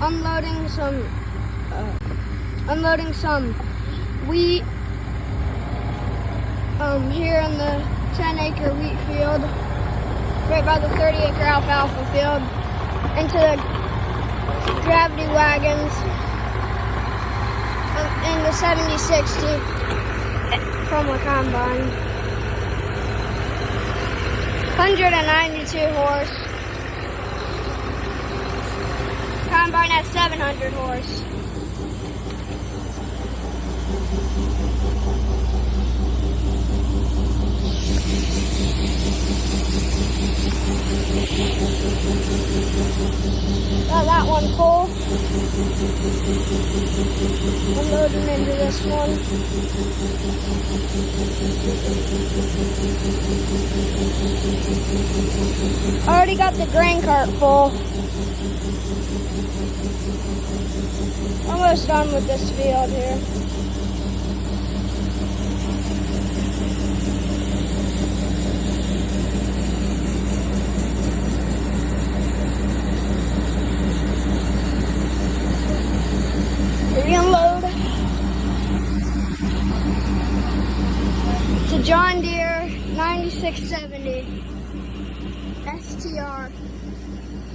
unloading some wheat here in the 10-acre wheat field, right by the 30-acre alfalfa field, into the gravity wagons in the 7060 from a combine. 192 horse. Combine has 700 horse. Got that one full. Unloading into this one. Already got the grain cart full. Almost done with this field here. Reload. It's a John Deere 9670 STR.